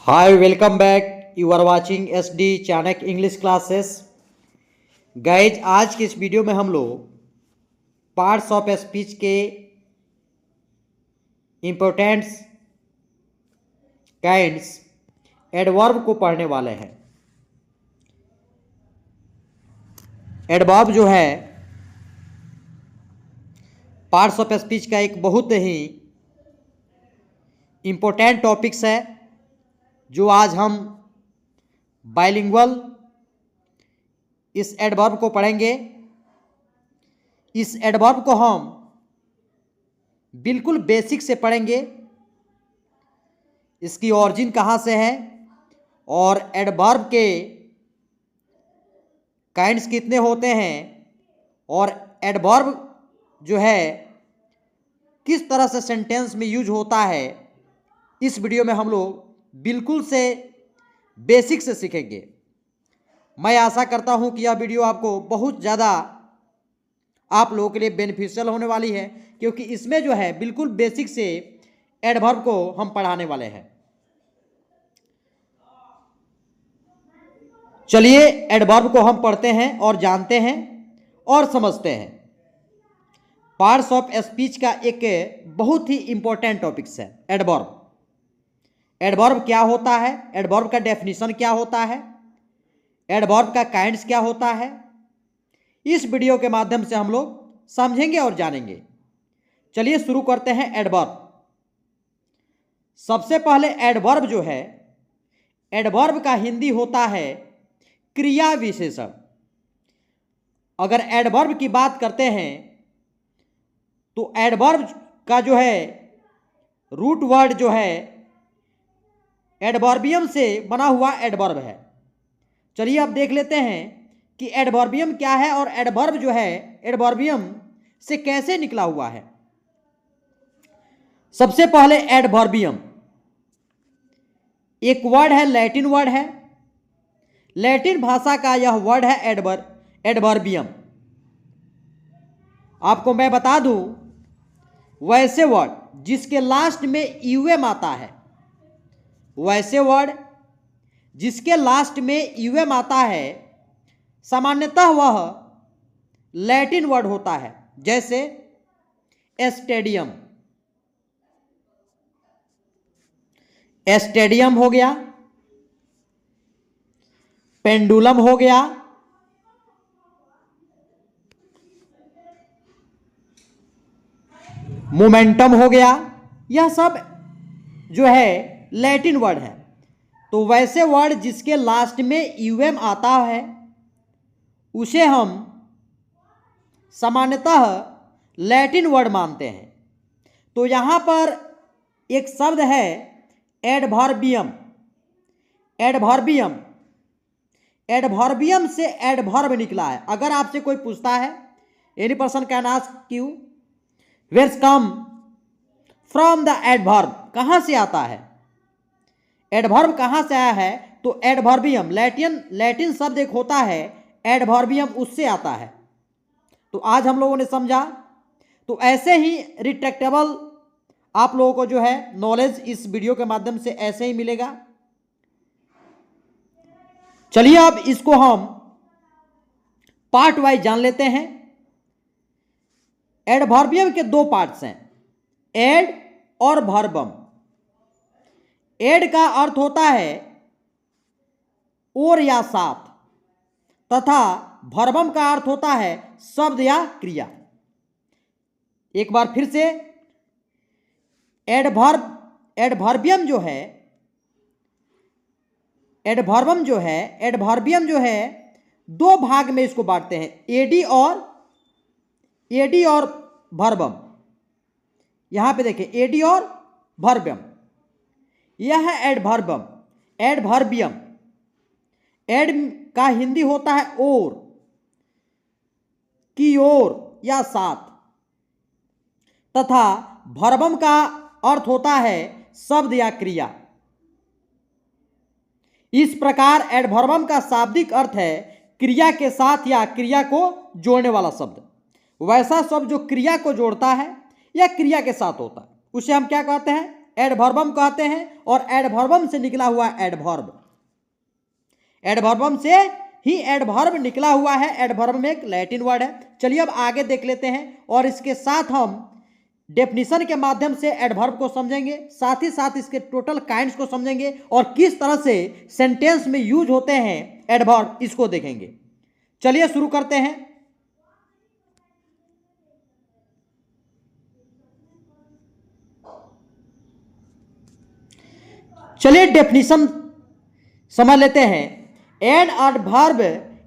Hi, welcome back. You are watching SD Chanak English classes. Guys, आज के इस video में हम लोग पार्ट्स ऑफ स्पीच के इम्पोर्टेंट्स काइंड्स एडवर्ब को पढ़ने वाले हैं. एडवर्ब जो है पार्ट्स ऑफ स्पीच का एक बहुत ही इम्पोर्टेंट टॉपिक्स है जो आज हम बाइलिंगुअल इस एडवर्ब को पढ़ेंगे. इस एडवर्ब को हम बिल्कुल बेसिक से पढ़ेंगे. इसकी ऑरिजिन कहाँ से है और एडवर्ब के काइंड्स कितने होते हैं और एडवर्ब जो है किस तरह से सेंटेंस में यूज होता है, इस वीडियो में हम लोग बिल्कुल से बेसिक से सीखेंगे. मैं आशा करता हूं कि यह वीडियो आपको बहुत ज़्यादा आप लोगों के लिए बेनिफिशियल होने वाली है, क्योंकि इसमें जो है बिल्कुल बेसिक से एडवर्ब को हम पढ़ाने वाले हैं. चलिए एडवर्ब को हम पढ़ते हैं और जानते हैं और समझते हैं. पार्ट्स ऑफ स्पीच का एक बहुत ही इंपॉर्टेंट टॉपिक्स है एडवर्ब. एडवर्ब क्या होता है, एडवर्ब का डेफिनेशन क्या होता है, एडवर्ब का काइंड्स क्या होता है, इस वीडियो के माध्यम से हम लोग समझेंगे और जानेंगे. चलिए शुरू करते हैं. एडवर्ब, सबसे पहले एडवर्ब जो है, एडवर्ब का हिंदी होता है क्रिया विशेषण. अगर एडवर्ब की बात करते हैं तो एडवर्ब का जो है रूट वर्ड जो है एडवर्बियम से बना हुआ एडवर्ब है. चलिए अब देख लेते हैं कि एडवर्बियम क्या है और एडवर्ब जो है एडवर्बियम से कैसे निकला हुआ है. सबसे पहले एडवर्बियम एक वर्ड है, लैटिन वर्ड है. लैटिन भाषा का यह वर्ड है एडवर्बियम. आपको मैं बता दूं, वैसे वर्ड जिसके लास्ट में यूएम आता है, वैसे वर्ड जिसके लास्ट में यूएम आता है, सामान्यतः वह लैटिन वर्ड होता है. जैसे स्टेडियम, स्टेडियम हो गया, पेंडुलम हो गया, मोमेंटम हो गया. यह सब जो है लैटिन वर्ड है. तो वैसे वर्ड जिसके लास्ट में यूएम आता है उसे हम सामान्यतः लैटिन वर्ड मानते हैं. तो यहाँ पर एक शब्द है एडवर्बियम. एडवर्बियम, एडवर्बियम से एडवर्ब निकला है. अगर आपसे कोई पूछता है, any person can ask you where come from the adverb, कहाँ से आता है, एडवर्ब कहाँ से आया है, तो एडवर्बियम लैटिन शब्द एक होता है एडवर्बियम, उससे आता है. तो आज हम लोगों ने समझा. तो ऐसे ही रिट्रैक्टेबल आप लोगों को जो है नॉलेज इस वीडियो के माध्यम से ऐसे ही मिलेगा. चलिए अब इसको हम पार्ट वाइज जान लेते हैं. एडवर्बियम के दो पार्ट्स हैं, एड और वर्बम. एड का अर्थ होता है और या साथ, तथा वर्बम का अर्थ होता है शब्द या क्रिया. एक बार फिर से, एडवर्बियम जो है दो भाग में इसको बांटते हैं, एडी और वर्बम. यहां पे देखें, एडी और वर्बम. यह है एडवर्बम, एडवर्बियम. एड का हिंदी होता है और, की ओर या साथ, तथा वर्बम का अर्थ होता है शब्द या क्रिया. इस प्रकार एडवर्बम का शाब्दिक अर्थ है क्रिया के साथ या क्रिया को जोड़ने वाला शब्द. वैसा शब्द जो क्रिया को जोड़ता है या क्रिया के साथ होता है उसे हम क्या कहते हैं, एडवर्बम कहते हैं, और एडवर्बम से निकला हुआ एडवर्ब, एडवर्बम से ही एडवर्ब निकला हुआ है। एडवर्ब में एक लैटिन वर्ड है। चलिए अब आगे देख लेते हैं और इसके साथ हम डेफिनेशन के माध्यम से एडवर्ब को समझेंगे, साथ ही साथ इसके टोटल काइंड्स को समझेंगे और किस तरह से सेंटेंस में यूज होते हैं एडवर्ब, इसको देखेंगे। चलिए शुरू करते हैं। चलिए डेफिनेशन समझ लेते हैं। An adverb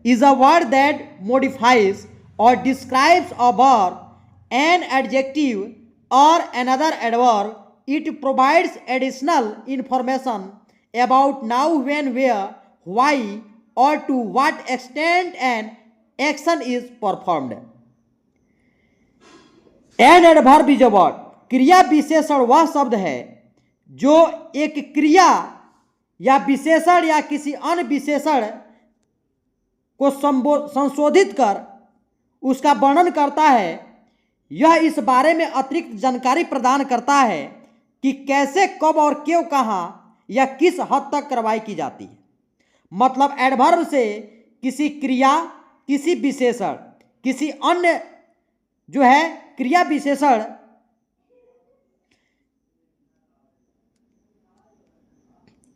is a word that modifies or describes a verb, an adjective or another adverb. It provides additional information about now, when, where, why, or to what extent an action is performed. An adverb is a word. क्रिया विशेषण वह शब्द है जो एक क्रिया या विशेषण या किसी अन्य विशेषण को संशोधित कर उसका वर्णन करता है। यह इस बारे में अतिरिक्त जानकारी प्रदान करता है कि कैसे, कब और क्यों, कहाँ या किस हद तक कार्रवाई की जाती है। मतलब एडवर्ब से किसी क्रिया, किसी विशेषण, किसी अन्य जो है क्रिया विशेषण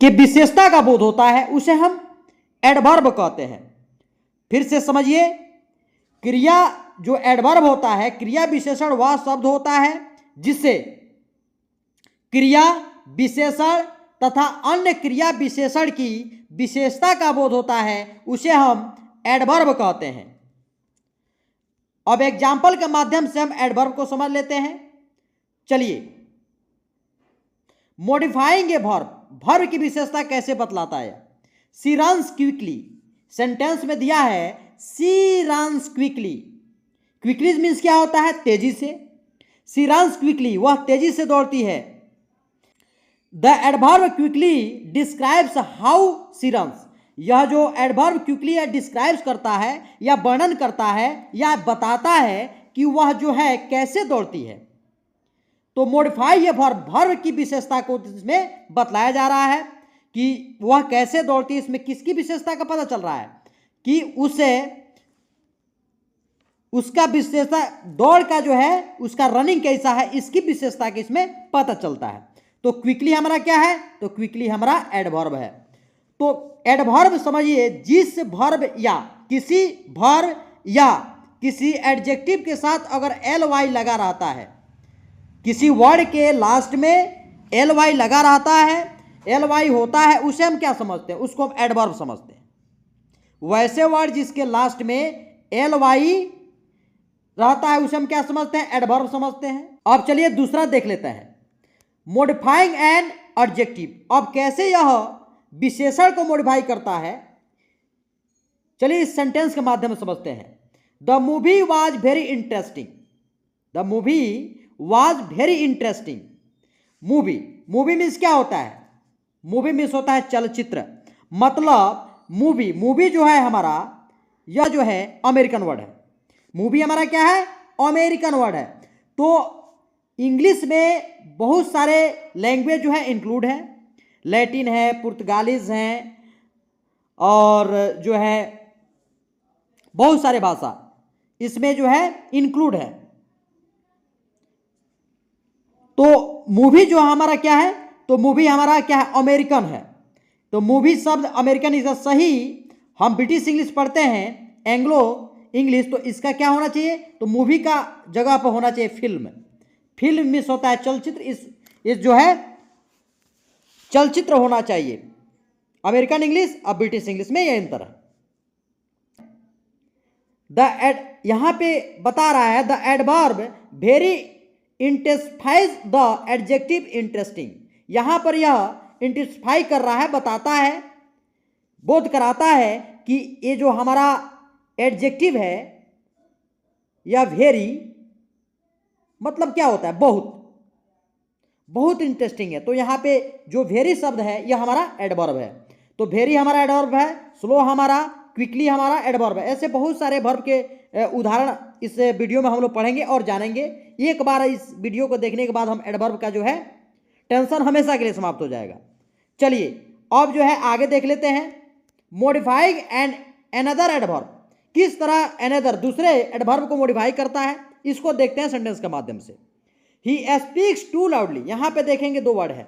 की विशेषता का बोध होता है, उसे हम एडवर्ब कहते हैं। फिर से समझिए, क्रिया जो एडवर्ब होता है, क्रिया विशेषण वह शब्द होता है जिससे क्रिया विशेषण तथा अन्य क्रिया विशेषण की विशेषता का बोध होता है, उसे हम एडवर्ब कहते हैं। अब एग्जाम्पल के माध्यम से हम एडवर्ब को समझ लेते हैं। चलिए, मॉडिफाइंग ए वर्ब, वर्ब की विशेषता कैसे बतलाता है। शी रन्स क्विकली, सेंटेंस में दिया है she runs quickly. Quickly means क्या होता है, तेजी से। शी रन्स क्विकली, वह तेजी से दौड़ती है। The adverb quickly describes how she runs, यह जो एडवर्ब क्विकली या डिस्क्राइब्स करता है या वर्णन करता है या बताता है कि वह जो है कैसे दौड़ती है। तो मॉडिफाई ये वर्ब, वर्ब की विशेषता को इसमें बतलाया जा रहा है कि वह कैसे दौड़ती है। इसमें किसकी विशेषता का पता चल रहा है कि उसे उसका विशेषता, दौड़ का जो है उसका रनिंग कैसा है, इसकी विशेषता की इसमें पता चलता है। तो क्विकली हमारा क्या है, तो क्विकली हमारा एडवर्ब है। तो एडवर्ब समझिए, जिस वर्ब या किसी एडजेक्टिव के साथ अगर ly लगा रहता है, किसी वर्ड के लास्ट में ly लगा रहता है, ly होता है, उसे हम क्या समझते हैं, उसको हम एडवर्ब समझते हैं। वैसे वर्ड जिसके लास्ट में ly रहता है उसे हम क्या समझते हैं, एडवर्ब समझते हैं। अब चलिए दूसरा देख लेते हैं, मॉडिफाइंग एन एडजेक्टिव। अब कैसे यह विशेषण को मॉडिफाई करता है, चलिए इस सेंटेंस के माध्यम से समझते हैं। The movie was very interesting, the movie was very interesting. Movie means क्या होता है, मूवी मीन्स होता है चलचित्र। मतलब मूवी जो है हमारा, यह जो है अमेरिकन वर्ड है। मूवी हमारा क्या है, अमेरिकन वर्ड है। तो इंग्लिश में बहुत सारे लैंग्वेज जो है इंक्लूड है, लैटिन है, पुर्तगालीज हैं, और जो है बहुत सारे भाषा इसमें जो है इंक्लूड है। तो मूवी जो हमारा क्या है, तो मूवी हमारा क्या है, अमेरिकन है। तो मूवी शब्द अमेरिकन इसका सही, हम ब्रिटिश इंग्लिश पढ़ते हैं, एंग्लो इंग्लिश, तो इसका क्या होना चाहिए, तो मूवी का जगह पर होना चाहिए फिल्म। फिल्म मिस होता है चलचित्र, इस जो है चलचित्र होना चाहिए। अमेरिकन इंग्लिश और ब्रिटिश इंग्लिश में यह अंतर है। यहां पे बता रहा है the adverb very intensifies the adjective interesting. यहां पर यह इंटेंसिफाई कर रहा है, बताता है, बोध कराता है कि ये जो हमारा एडजेक्टिव है या वेरी, मतलब क्या होता है, बहुत इंटरेस्टिंग है। तो यहाँ पे जो वेरी शब्द है यह हमारा एडवर्ब है। तो वेरी हमारा एडवर्ब है, स्लो हमारा, क्विकली हमारा एडवर्ब है। ऐसे बहुत सारे वर्ब के उदाहरण इस वीडियो में हम लोग पढ़ेंगे और जानेंगे। एक बार इस वीडियो को देखने के बाद हम एडवर्ब का जो है टेंशन हमेशा के लिए समाप्त हो जाएगा। चलिए अब जो है आगे देख लेते हैं, मॉडिफाइंग एंड अनदर एडवर्ब, किस तरह अनदर दूसरे एडवर्ब को मॉडिफाई करता है, इसको देखते हैं सेंटेंस के माध्यम से। ही स्पीक्स टू लाउडली, यहां पे देखेंगे दो वर्ड है,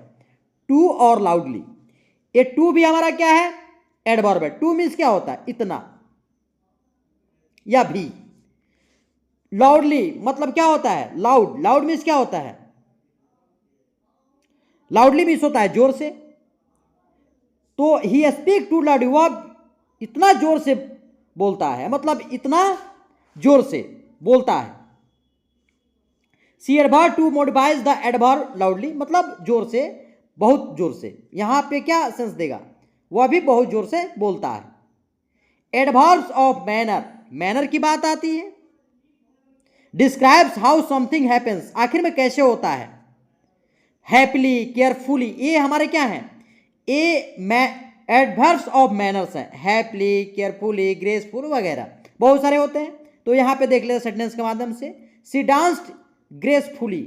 टू और लाउडली। ये टू भी हमारा क्या है, एडवर्ब है। टू मीन्स क्या होता है, इतना या भी। लाउडली मतलब क्या होता है, लाउड। लाउड मीन्स क्या होता है, लाउडली मीन्स होता है जोर से। तो ही स्पीक टू लाउडली, वह इतना जोर से बोलता है, मतलब इतना जोर से बोलता है। See adverb too modifies the adverb loudly, मतलब जोर से, बहुत जोर से। यहां पे क्या सेंस देगा, वह भी बहुत जोर से बोलता है। एडवर्ब्स ऑफ मैनर, मैनर की बात आती है। डिस्क्राइब्स हाउ समथिंग हैपेंस, आखिर में कैसे होता है। हैप्पीली, केयरफुली, ये हमारे क्या हैं, ये एडवर्ब्स ऑफ मैनर्स हैं। हैप्पीली, केयरफुली, ग्रेसफुल वगैरह बहुत सारे होते हैं। तो यहां पे देख लेते सेंटेंस के माध्यम से। सी डांस्ड ग्रेसफुली,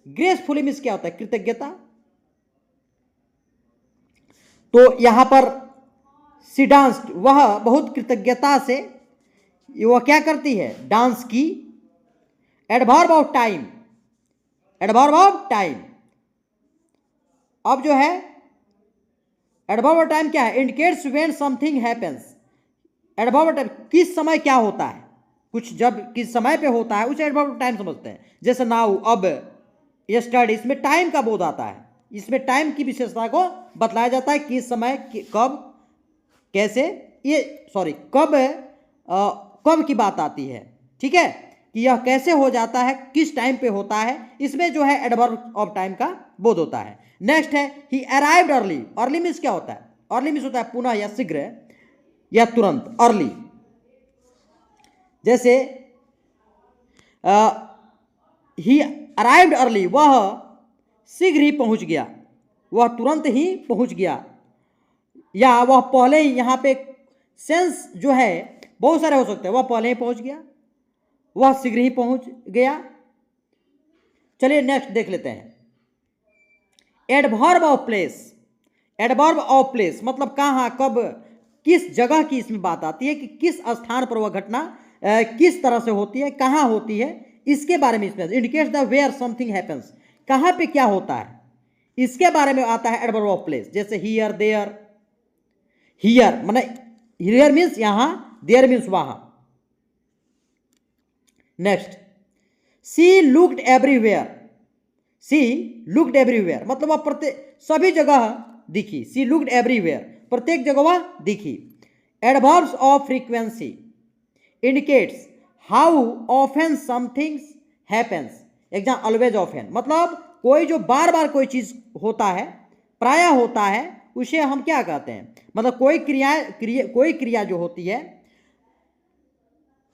ग्रेसफुली मीन्स क्या होता है, कृतज्ञता। तो यहां पर सी डांस्ड, वह बहुत कृतज्ञता से वह क्या करती है, डांस की। Adverb of time, adverb of time, अब जो है एडवर्ब ऑफ टाइम क्या है, indicates when something happens. Adverb of time किस समय क्या होता है, कुछ जब किस समय पे होता है उसे एडवर्ब ऑफ टाइम समझते हैं। जैसे नाउ, अब, यस्टरडे, इसमें टाइम का बोध आता है, इसमें टाइम की विशेषता को बतलाया जाता है, किस समय, कब, कैसे, ये सॉरी कब की बात आती है, ठीक है, कि यह कैसे हो जाता है, किस टाइम पे होता है, इसमें जो है एडवर्ब ऑफ टाइम का बोध होता है। नेक्स्ट है ही अराइव्ड अर्ली, अर्ली मीन्स क्या होता है, अर्ली मीन्स होता है पुनः या शीघ्र या तुरंत, अर्ली। जैसे ही अराइव्ड अर्ली, वह शीघ्र ही पहुंच गया, वह तुरंत ही पहुंच गया, या वह पहले ही, यहां पे सेंस जो है बहुत सारे हो सकते हैं, वह पहले ही पहुंच गया, वह शीघ्र ही पहुंच गया। चलिए नेक्स्ट देख लेते हैं, adverb of place. Adverb of place मतलब कहाँ, कब, किस जगह की इसमें बात आती है, कि किस स्थान पर वह घटना किस तरह से होती है, कहाँ होती है, इसके बारे में इसमें indicates the where something happens, कहाँ पे क्या होता है, इसके बारे में आता है एडवर्ब ऑफ प्लेस। जैसे हियर, देयर, हियर माने हियर मीन्स यहां, देयर मीन्स वहां। नेक्स्ट, सी लुक्ड एवरीवेयर, सी लुक्ड एवरीवेयर मतलब वह प्रत्येक सभी जगह दिखी, सी लुक्ड एवरीवेयर प्रत्येक जगह वह दिखी। Adverbs of frequency indicates how often something happens, exam always often मतलब कोई जो बार बार कोई चीज होता है, प्रायः होता है, उसे हम क्या कहते हैं, मतलब कोई क्रिया जो होती है,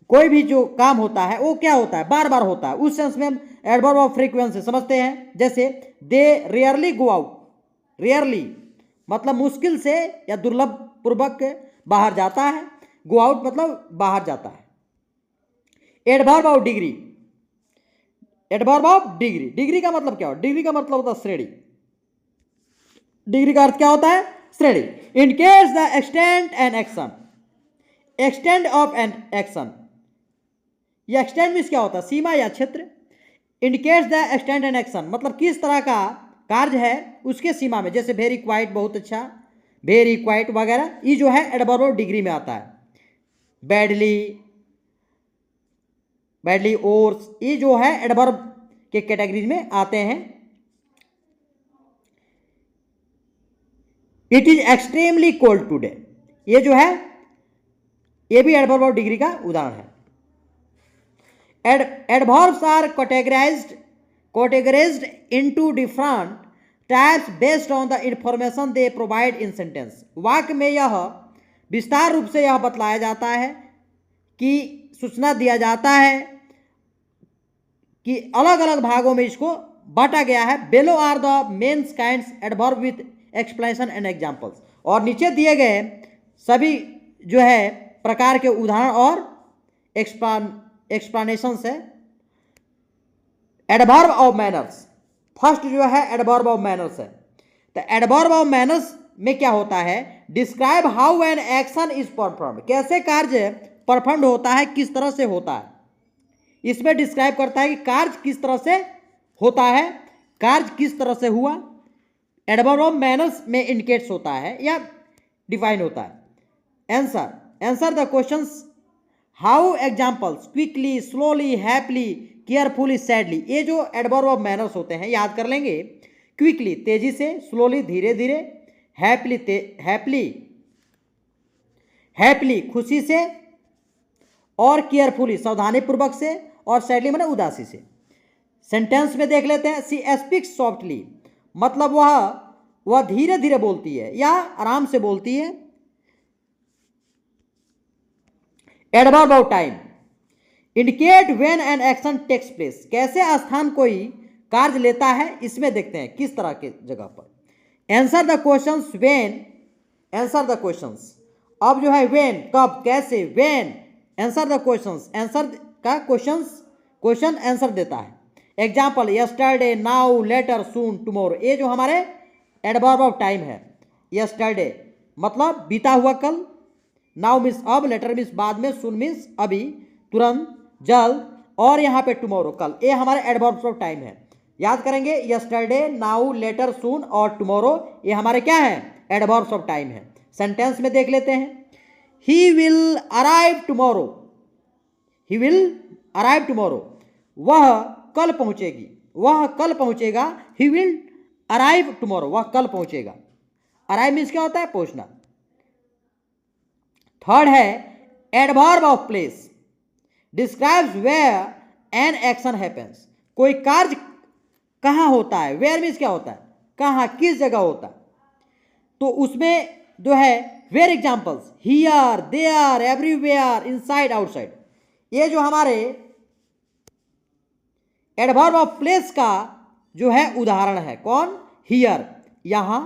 कोई भी जो काम होता है वो क्या होता है, बार बार होता है, उस सेंस में हम एडवर्ब ऑफ फ्रीक्वेंसी समझते हैं। जैसे दे रेयरली गो आउट, रेयरली मतलब मुश्किल से या दुर्लभ पूर्वक बाहर जाता है, गो आउट मतलब बाहर जाता है। Adverb of degree, adverb of degree, degree का मतलब क्या हो, डिग्री का मतलब होता है श्रेणी, डिग्री का अर्थ क्या होता है, श्रेणी। Indicates the extent and action, extent of an action, ये एक्सटेंट मीन्स क्या होता है, सीमा या क्षेत्र। Indicates the extent and action मतलब किस तरह का कार्य है उसके सीमा में, जैसे वेरी क्वाइट बहुत अच्छा, वेरी क्वाइट वगैरह, ये जो है एडवर्ब ऑफ डिग्री में आता है। बैडली, बैडली और, ये जो है एडवर्ब के कैटेगरीज में आते हैं। It is extremely cold today, ये जो है ये भी एडवर्ब ऑफ डिग्री का उदाहरण है। Adverbs are categorized into different types based on the information they provide in sentence. वाक्य में यह विस्तार रूप से यह बतलाया जाता है कि सूचना दिया जाता है कि अलग अलग भागों में इसको बांटा गया है। Below are the main kinds adverb with explanation and examples. और नीचे दिए गए सभी जो है प्रकार के उदाहरण और एक्सप्लेनेशन है। एडवर्ब ऑफ मैनर्स फर्स्ट जो है एडवर्ब ऑफ मैनर्स है। तो एडवर्ब ऑफ मैनर्स में क्या होता है, describe how an action is perform, कैसे कार्य परफॉर्म होता है, किस तरह से होता है। इसमें डिस्क्राइब करता है कि कार्य किस तरह से होता है, कार्य किस तरह से हुआ। एडवर्ब ऑफ मैनर्स में इंडिकेट्स होता है या डिफाइन होता है। Answer the questions how, examples, quickly, slowly, happily, carefully, sadly. ये जो एडवर्ब ऑफ मैनर्स होते हैं याद कर लेंगे। क्विकली तेजी से, स्लोली धीरे धीरे, हैप्पीली खुशी से, और केयरफुली सावधानीपूर्वक से, और सैडली माने उदासी से। सेंटेंस में देख लेते हैं। सी स्पीक्स सॉफ्टली, मतलब वह धीरे धीरे बोलती है या आराम से बोलती है। Adverb of time indicate when an action takes place, कैसे स्थान कोई कार्य लेता है, इसमें देखते हैं किस तरह के जगह पर। Answer the questions when, answer the questions, अब जो है व्हेन कब, कैसे, when, answer the questions, answer का क्वेश्चन आंसर देता है। एग्जाम्पल यस्टरडे, नाउ, लेटर, सून, टुमारो। ये जो हमारे एडवर्ब ऑफ टाइम है। यस्टरडे मतलब बीता हुआ कल, नाउ मीन्स अब, लेटर मीन्स बाद में, सून मीन्स अभी, तुरंत, जल्द, और यहाँ पे टुमारो कल। ये हमारे एडवर्ब्स ऑफ टाइम है। याद करेंगे यस्टरडे, नाउ, लेटर, सून और टुमारो ये हमारे क्या है, एडवर्ब्स ऑफ टाइम है। सेंटेंस में देख लेते हैं। He will arrive tomorrow, he will arrive tomorrow, वह कल पहुंचेगी, वह कल पहुंचेगा। ही विल अराइव टुमारो, वह कल पहुंचेगा। अराइव मीन्स क्या होता है, पहुंचना। थर्ड है adverb of place, describes where an action happens, कोई कार्य कहाँ होता है। वेयर मीन्स क्या होता है, कहाँ, किस जगह होता है। तो उसमें जो है where examples here, there, everywhere, inside, outside. ये जो हमारे एडवर्ब ऑफ प्लेस का जो है उदाहरण है। कौन, हियर यहां,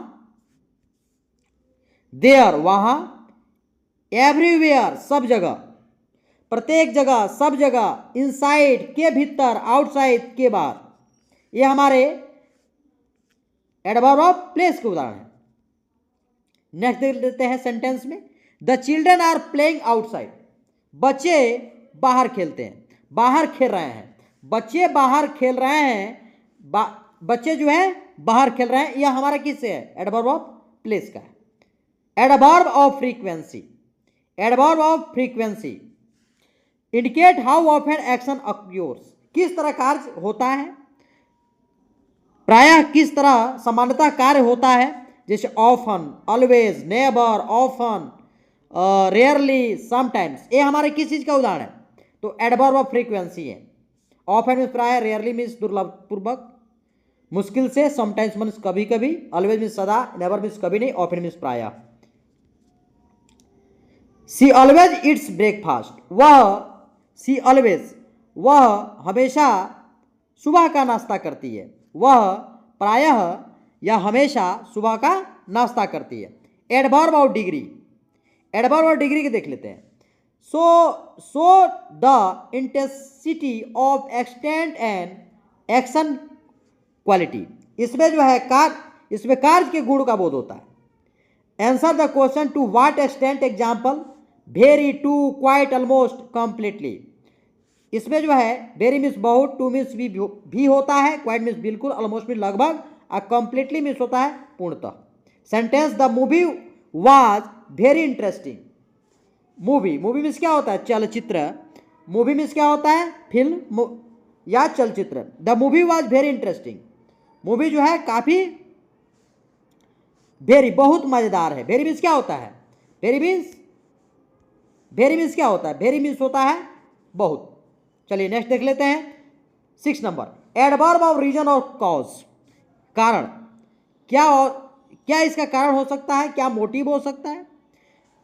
देयर वहां, एवरीवेयर सब जगह, प्रत्येक जगह, सब जगह, इनसाइड के भीतर, आउटसाइड के बाहर। ये हमारे एडवर्ब ऑफ प्लेस के उदाहरण है। नेक्स्ट देख लेते हैं सेंटेंस में। The children are playing outside, बच्चे बाहर खेलते हैं, बाहर खेल रहे हैं। बच्चे बाहर खेल रहे हैं, बच्चे जो है बाहर खेल रहे हैं। यह हमारा किससे है, एडवर्ब ऑफ प्लेस का है। Adverb of frequency, adverb of frequency indicate how often action occurs, किस तरह कार्य होता है, प्रायः किस तरह सामान्यतः कार्य होता है। जैसे often, always, never, often, rarely, sometimes. ये हमारे किस चीज का उदाहरण है, तो एडवर्ब ऑफ फ्रीक्वेंसी है। ऑफन मीन्स प्रायः, रेयरली मीन्स दुर्लभपूर्वक, मुश्किल से, समटाइम्स मीन्स कभी कभी, ऑलवेज मीन्स सदा, नेवर मीन्स कभी नहीं, ऑफन मीन्स प्रायः। She always eats breakfast, she always वह हमेशा सुबह का नाश्ता करती है, वह प्रायः या हमेशा सुबह का नाश्ता करती है। Adverb of degree, adverb of degree के देख लेते हैं। So the intensity of extent and action quality, इसमें जो है इसमें कार्य के गुण का बोध होता है। Answer the question to what extent, example very, too, quite, almost, completely. इसमें जो है वेरी मीन्स बहुत, टू मीन्स भी होता है, क्वाइट मीन्स बिल्कुल, ऑलमोस्ट मीन्स लगभग, और कंप्लीटली मीन्स होता है पूर्णतः। Sentence the movie was very interesting, movie means क्या होता है, चलचित्र। मूवी मीन्स क्या होता है, फिल्म या चलचित्र। The movie was very interesting, movie जो है काफी, वेरी बहुत मजेदार है। वेरी मीन्स क्या होता है, वेरी मीन्स क्या होता है, वेरी मीन्स होता है बहुत। चलिए नेक्स्ट देख लेते हैं 6 नंबर। एडवर्ब ऑफ रीजन और कॉज, कारण, क्या इसका कारण हो सकता है, क्या मोटिव हो सकता है।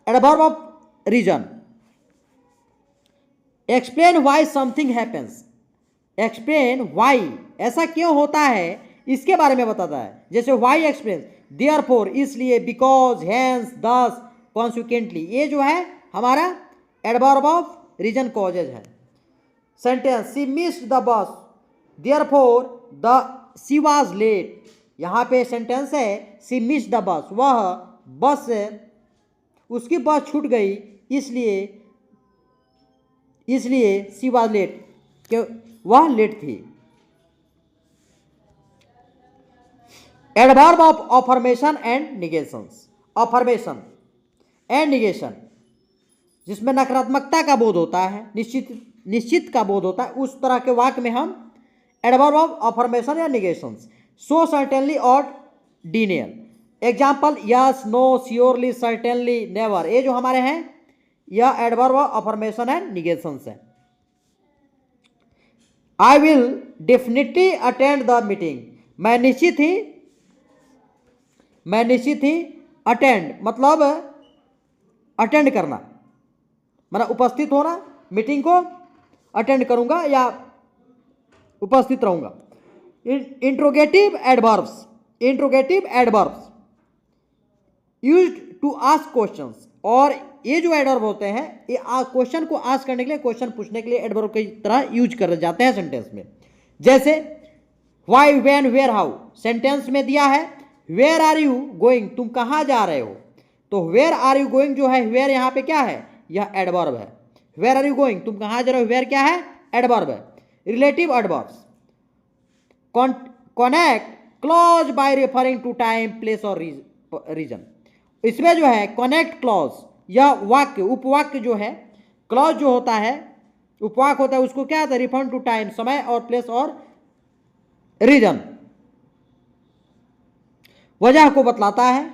Adverb of reason, explain why something happens, explain why, ऐसा क्यों होता है इसके बारे में बताता है। जैसे व्हाई एक्सप्लेन, देयरफॉर इसलिए, बिकॉज, हेंस, दस, कॉन्सिक्वेंटली। ये जो है हमारा एडवर्ब ऑफ रीजन कॉजेज है। Sentence she missed the bus, therefore the she was late, यहाँ पे सेंटेंस है शी मिस द बस, वह बस उसकी बस छूट गई इसलिए शी वॉज लेट, कि वह लेट थी। Adverb of affirmation and negations, affirmation and negation जिसमें नकारात्मकता का बोध होता है, निश्चित का बोध होता है, उस तरह के वाक्य में हम एडवर्ब ऑफ अफर्मेशन या निगेशंस, सो सर्टेनली और denial. Example yes, no, surely, certainly, never, ये जो हमारे हैं यह adverb of affirmation and negations है। I will definitely attend the meeting, मैं निश्चित ही अटेंड मतलब अटेंड करना, मतलब उपस्थित होना, मीटिंग को अटेंड करूंगा या उपस्थित रहूंगा। Interrogative adverbs used to ask questions, और ये जो एडवर्ब होते हैं ये क्वेश्चन को आस्क करने के लिए, क्वेश्चन पूछने के लिए एडवर्ब की तरह यूज कर जाते हैं सेंटेंस में। जैसे why, when, where, how, sentence में दिया है वेयर आर यू गोइंग, तुम कहाँ जा रहे हो, तो वेयर आर यू गोइंग जो है, वेयर यहाँ पे क्या है, यह एडवर्ब है। वेयर आर यू गोइंग, तुम कहाँ जा रहे हो, वेयर क्या है, एडवर्ब है। Relative adverbs connect clause by referring to time, place और रीजन, इसमें जो है कनेक्ट क्लॉज, यह वाक्य उपवाक्य जो है, क्लॉज जो होता है उपवाक होता है, उसको क्या होता है, रिफर टू टाइम, समय और प्लेस और रीजन, वजह को बतलाता है।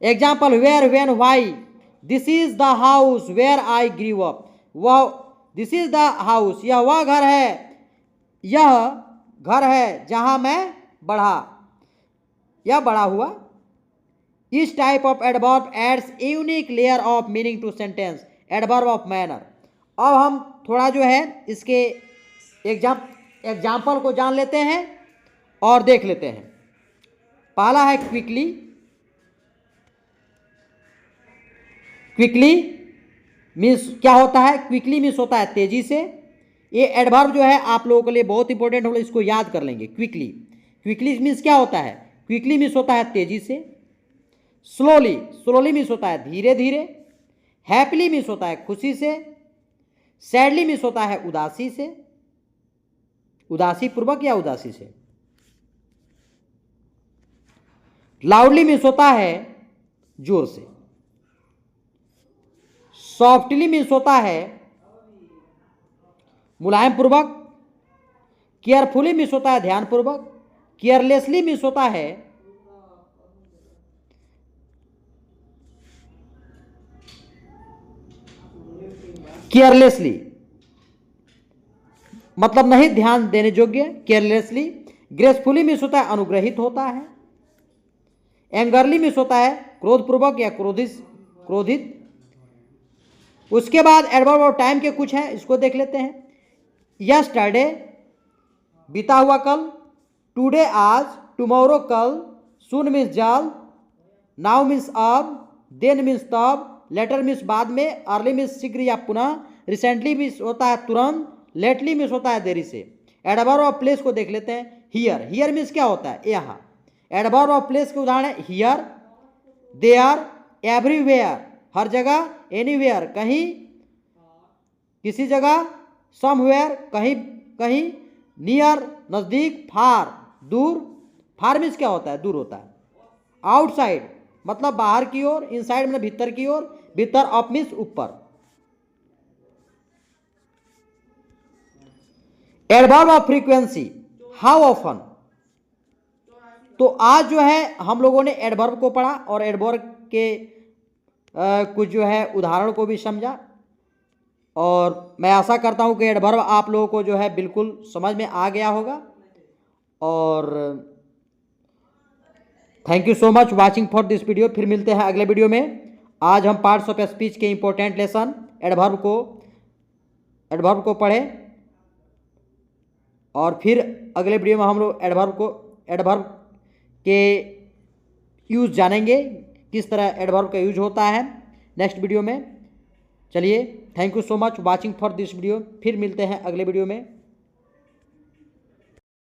Example where, when, why, this is the house where I grew up, वह दिस इज द हाउस, यह वह घर है, यह घर है जहां मैं बढ़ा या बड़ा हुआ। इस type of adverb adds a unique layer of meaning to sentence, adverb of manner. अब हम थोड़ा जो है इसके एग्जाम्पल को जान लेते हैं और देख लेते हैं। पहला है क्विकली, क्विकली मीन्स क्या होता है, क्विकली मीन्स होता है तेजी से। ये एडवर्ब जो है आप लोगों के लिए बहुत इंपॉर्टेंट होगा, इसको याद कर लेंगे। क्विकली, क्विकली मीन्स क्या होता है, क्विकली मीन्स होता है तेजी से। स्लोली, स्लोली मीन्स होता है धीरे धीरे। हैप्पीली मीन्स होता है खुशी से। सैडली मीन्स होता है उदासी से, उदासी पूर्वक या उदासी से। लाउडली मीन्स होता है जोर से। सॉफ्टली मीन्स होता है मुलायम पूर्वक। केयरफुली मीन्स होता है ध्यान पूर्वक। केयरलेसली मीन्स होता है केयरलेसली मतलब नहीं ध्यान देने योग्य, केयरलेसली। ग्रेसफुली मीन्स होता है अनुग्रहित होता है। एंगरली मीन्स होता है क्रोधपूर्वक या क्रोधित। उसके बाद एडवर्ब ऑफ टाइम के कुछ हैं, इसको देख लेते हैं। यस्टरडे बीता हुआ कल, टुडे आज, टुमारो कल, सून मीन्स जल्द, नाउ मीन्स अब, देन मीन्स तब, लेटर मीन्स बाद में, अर्ली मीन्स शीघ्र या पुनः, रिसेंटली मीन्स होता है तुरंत, लेटली मीन्स होता है देरी से। एडवर्ब ऑफ प्लेस को देख लेते हैं। हियर, हियर मीन्स क्या होता है, यहाँ। एडवर्ब ऑफ प्लेस के उदाहरण है हियर, देयर, एवरीवेयर हर जगह, एनीवेयर कहीं किसी जगह, समवेयर कहीं कहीं, नियर नज़दीक, फार दूर। फार मीन्स क्या होता है, दूर होता है। आउटसाइड मतलब बाहर की ओर, इनसाइड मतलब भीतर की ओर, भीतर, अप मीन्स ऊपर। Adverb of frequency, how often. तो आज जो है हम लोगों ने एडवर्ब को पढ़ा और एडवर्ब के कुछ जो है उदाहरण को भी समझा, और मैं आशा करता हूं कि एडवर्ब आप लोगों को जो है बिल्कुल समझ में आ गया होगा। और thank you so much watching for this video. फिर मिलते हैं अगले वीडियो में। आज हम पार्ट्स ऑफ स्पीच के इंपॉर्टेंट लेसन एडवर्ब को पढ़े, और फिर अगले वीडियो में हम लोग एडवर्ब के यूज जानेंगे, किस तरह एडवर्ब का यूज होता है नेक्स्ट वीडियो में। चलिए, thank you so much watching for this video. फिर मिलते हैं अगले वीडियो में।